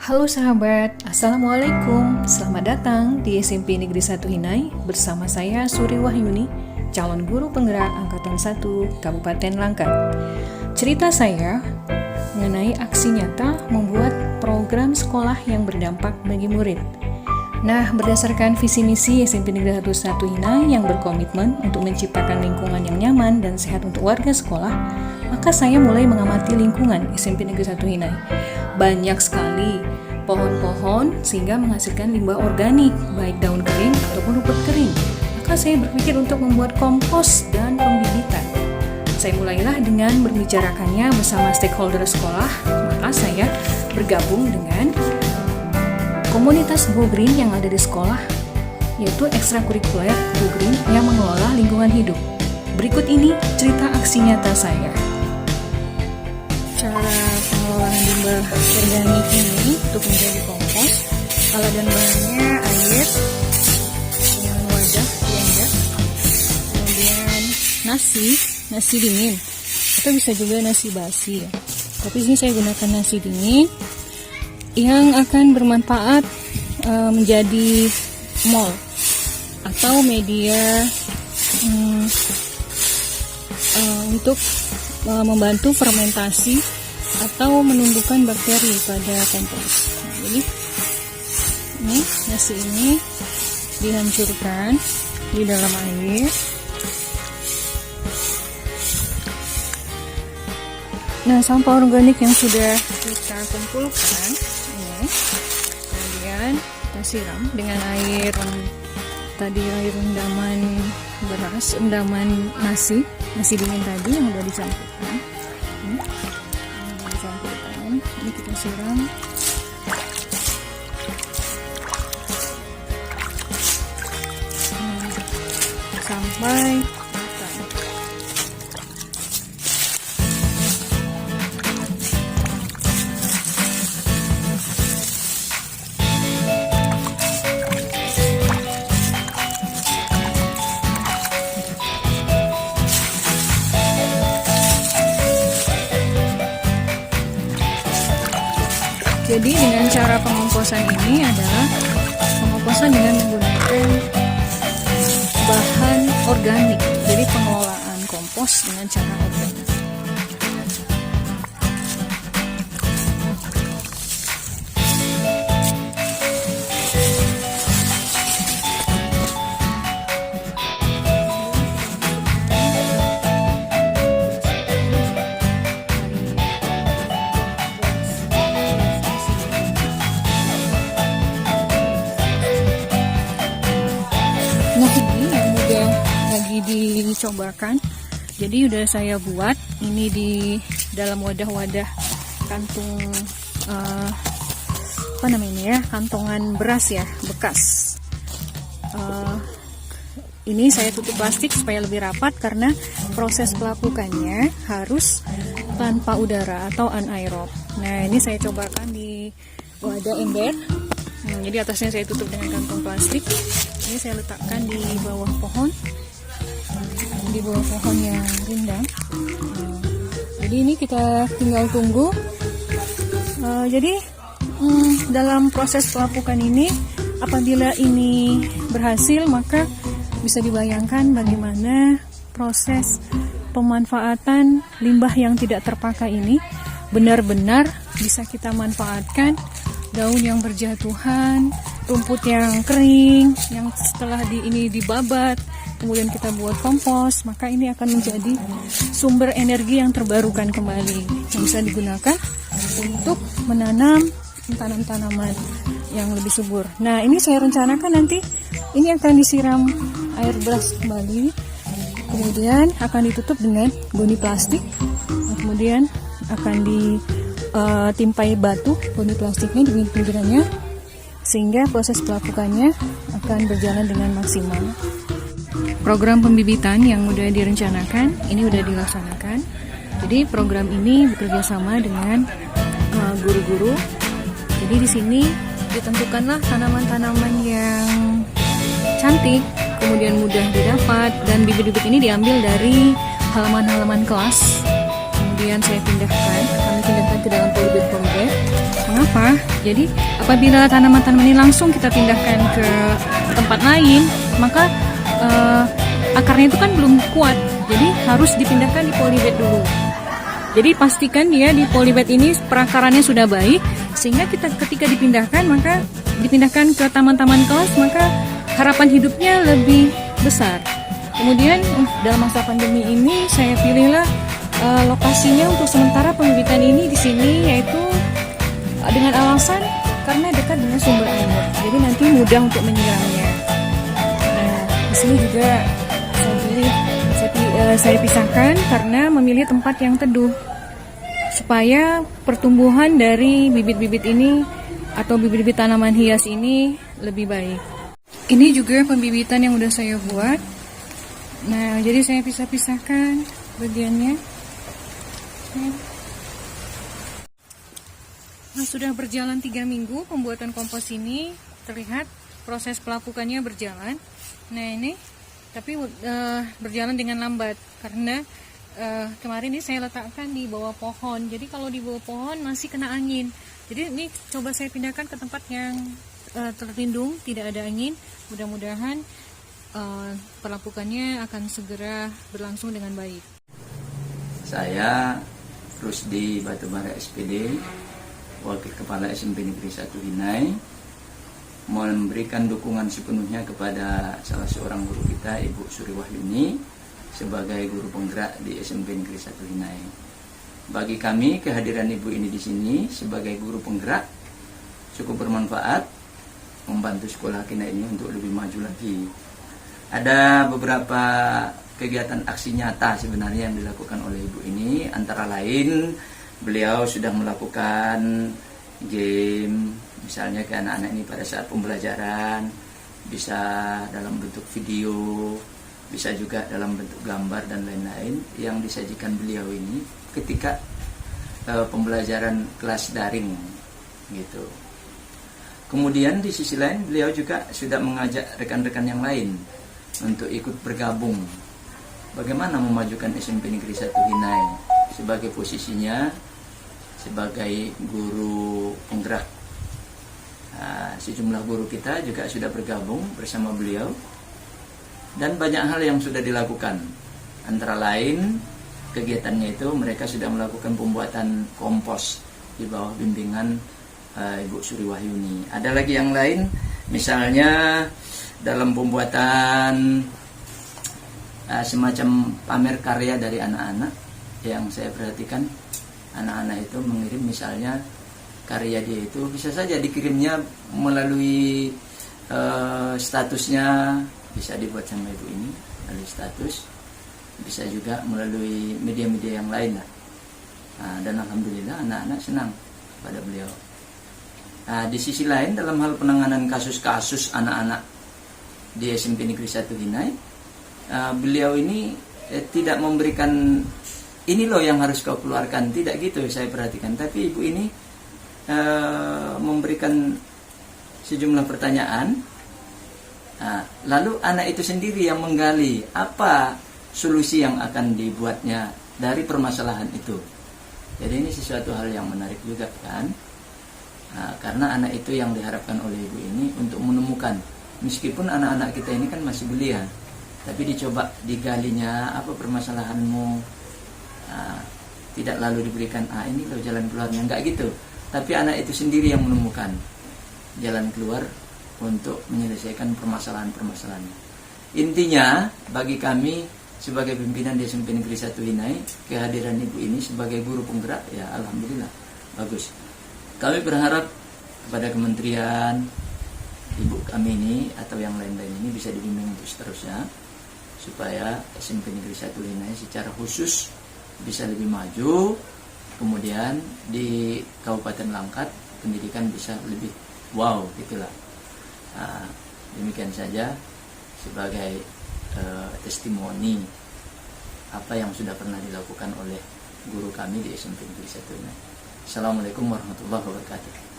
Halo sahabat, Assalamualaikum. Selamat datang di SMP Negeri 1 Hinai bersama saya Suri Wahyuni, calon guru penggerak Angkatan 1 Kabupaten Langkat. Cerita saya mengenai aksi nyata membuat program sekolah yang berdampak bagi murid. Nah, berdasarkan visi misi SMP Negeri 1 Hinai yang berkomitmen untuk menciptakan lingkungan yang nyaman dan sehat untuk warga sekolah, maka saya mulai mengamati lingkungan SMP Negeri 1 Hinai. Banyak sekali pohon-pohon sehingga menghasilkan limbah organik, baik daun kering ataupun rumput kering. Maka saya berpikir untuk membuat kompos dan pembibitan. Saya mulailah dengan membicarakannya bersama stakeholder sekolah, maka saya bergabung dengan komunitas Go Green yang ada di sekolah, yaitu ekstrakurikuler Go Green yang mengelola lingkungan hidup. Berikut ini cerita aksi nyata saya. Cara pengelolaan limbah organik ini untuk menjadi kompos, alat dan bahannya air dengan wadah blender, kemudian nasi dingin, atau bisa juga nasi basi ya. Tapi sini saya gunakan nasi dingin yang akan bermanfaat menjadi mold atau media untuk membantu fermentasi atau menumbuhkan bakteri pada kompos. Nah, jadi ini nasi ini dihancurkan di dalam air. Nah, sampah organik yang sudah kita kumpulkan ini kemudian kita siram dengan air rendaman beras, rendaman nasi dingin tadi yang sudah dicampurkan. Ini kita siram. Sampai matang. Jadi dengan cara pengomposan ini adalah pengomposan dengan menggunakan bahan organik. Jadi pengelolaan kompos dengan cara organik. Nah, ini yang udah lagi dicobakan. Jadi udah saya buat ini di dalam wadah-wadah kantung kantongan beras ya, bekas. Ini saya tutup plastik supaya lebih rapat karena proses pelapukannya harus tanpa udara atau anaerob. Nah, ini saya cobakan di wadah ember. Jadi atasnya saya tutup dengan kantong plastik. Ini saya letakkan di bawah pohon yang rindang. Jadi ini kita tinggal tunggu. Jadi dalam proses pelapukan ini, apabila ini berhasil, maka bisa dibayangkan bagaimana proses pemanfaatan limbah yang tidak terpakai ini benar-benar bisa kita manfaatkan. Daun yang berjatuhan, rumput yang kering, yang setelah ini dibabat, kemudian kita buat kompos, maka ini akan menjadi sumber energi yang terbarukan kembali, yang bisa digunakan untuk menanam tanaman-tanaman yang lebih subur. Nah, ini saya rencanakan nanti ini akan disiram air beras kembali, kemudian akan ditutup dengan goni plastik, kemudian akan timpai batu goni plastiknya di pinggirannya sehingga proses pelapukannya akan berjalan dengan maksimal. Program pembibitan yang sudah direncanakan ini sudah dilaksanakan. Jadi program ini bekerja sama dengan guru-guru. Jadi di sini ditentukanlah tanaman-tanaman yang cantik, kemudian mudah didapat, dan bibit-bibit ini diambil dari halaman-halaman kelas. Kemudian kami pindahkan ke dalam polybag. Mengapa? Jadi apabila tanaman-tanaman ini langsung kita pindahkan ke tempat lain, maka akarnya itu kan belum kuat, jadi harus dipindahkan di polybag dulu. Jadi pastikan dia di polybag ini perakarannya sudah baik, sehingga kita ketika dipindahkan ke taman-taman kelas, maka harapan hidupnya lebih besar. Kemudian dalam masa pandemi ini saya pilihlah lokasinya untuk sementara pembibitan ini di sini, yaitu dengan alasan karena dekat dengan sumber air, jadi nanti mudah untuk menyiramnya. Nah, di sini juga saya pisahkan karena memilih tempat yang teduh supaya pertumbuhan dari bibit-bibit ini atau bibit-bibit tanaman hias ini lebih baik. Ini juga pembibitan yang udah saya buat. Nah, jadi saya pisahkan bagiannya. Nah, sudah berjalan 3 minggu pembuatan kompos ini, terlihat proses pelapukannya berjalan. Nah, ini tapi berjalan dengan lambat karena kemarin ini saya letakkan di bawah pohon. Jadi kalau di bawah pohon masih kena angin. Jadi ini coba saya pindahkan ke tempat yang terlindung, tidak ada angin. Mudah-mudahan pelapukannya akan segera berlangsung dengan baik. Saya Rusdi Batubara SPD, Wakil Kepala SMP Negeri 1 Hinai, memberikan dukungan sepenuhnya kepada salah seorang guru kita, Ibu Suri Wahyuni, sebagai guru penggerak di SMP Negeri 1 Hinai. Bagi kami, kehadiran Ibu ini di sini sebagai guru penggerak cukup bermanfaat, membantu sekolah kita ini untuk lebih maju lagi. Ada beberapa kegiatan aksi nyata sebenarnya yang dilakukan oleh Ibu ini, antara lain beliau sudah melakukan game, misalnya ke anak-anak ini pada saat pembelajaran, bisa dalam bentuk video, bisa juga dalam bentuk gambar dan lain-lain yang disajikan beliau ini ketika pembelajaran kelas daring gitu. Kemudian di sisi lain beliau juga sudah mengajak rekan-rekan yang lain untuk ikut bergabung bagaimana memajukan SMP Negeri 1 Hinai sebagai posisinya sebagai guru penggerak. Sejumlah guru kita juga sudah bergabung bersama beliau dan banyak hal yang sudah dilakukan. Antara lain kegiatannya itu mereka sudah melakukan pembuatan kompos di bawah bimbingan Ibu Suri Wahyuni. Ada lagi yang lain, misalnya dalam pembuatan semacam pamer karya dari anak-anak yang saya perhatikan. Anak-anak itu mengirim misalnya karya dia itu bisa saja dikirimnya melalui statusnya, bisa dibuat sama Ibu ini melalui status, bisa juga melalui media-media yang lain lah. Dan alhamdulillah anak-anak senang pada beliau. Di sisi lain dalam hal penanganan kasus-kasus anak-anak di SMP Negeri 1 Hinai, beliau ini tidak memberikan ini loh yang harus kau keluarkan, tidak gitu saya perhatikan. Tapi Ibu ini memberikan sejumlah pertanyaan, lalu anak itu sendiri yang menggali apa solusi yang akan dibuatnya dari permasalahan itu. Jadi ini sesuatu hal yang menarik juga kan, karena anak itu yang diharapkan oleh Ibu ini untuk menemukan, meskipun anak-anak kita ini kan masih belia, tapi dicoba digalinya apa permasalahanmu. Tidak lalu diberikan ini loh jalan keluarnya, enggak gitu, tapi anak itu sendiri yang menemukan jalan keluar untuk menyelesaikan permasalahan-permasalahannya. Intinya bagi kami sebagai pimpinan di SMP Negeri 1 Hinai, kehadiran Ibu ini sebagai guru penggerak ya alhamdulillah bagus. Kami berharap kepada kementerian, Ibu kami ini atau yang lain-lain ini bisa dibimbing untuk seterusnya supaya SMP Negeri 1 Hinai secara khusus bisa lebih maju, kemudian di Kabupaten Langkat pendidikan bisa lebih wow gitulah. Demikian saja sebagai testimoni apa yang sudah pernah dilakukan oleh guru kami di SMP Negeri 1 Hinai. Assalamualaikum warahmatullahi wabarakatuh.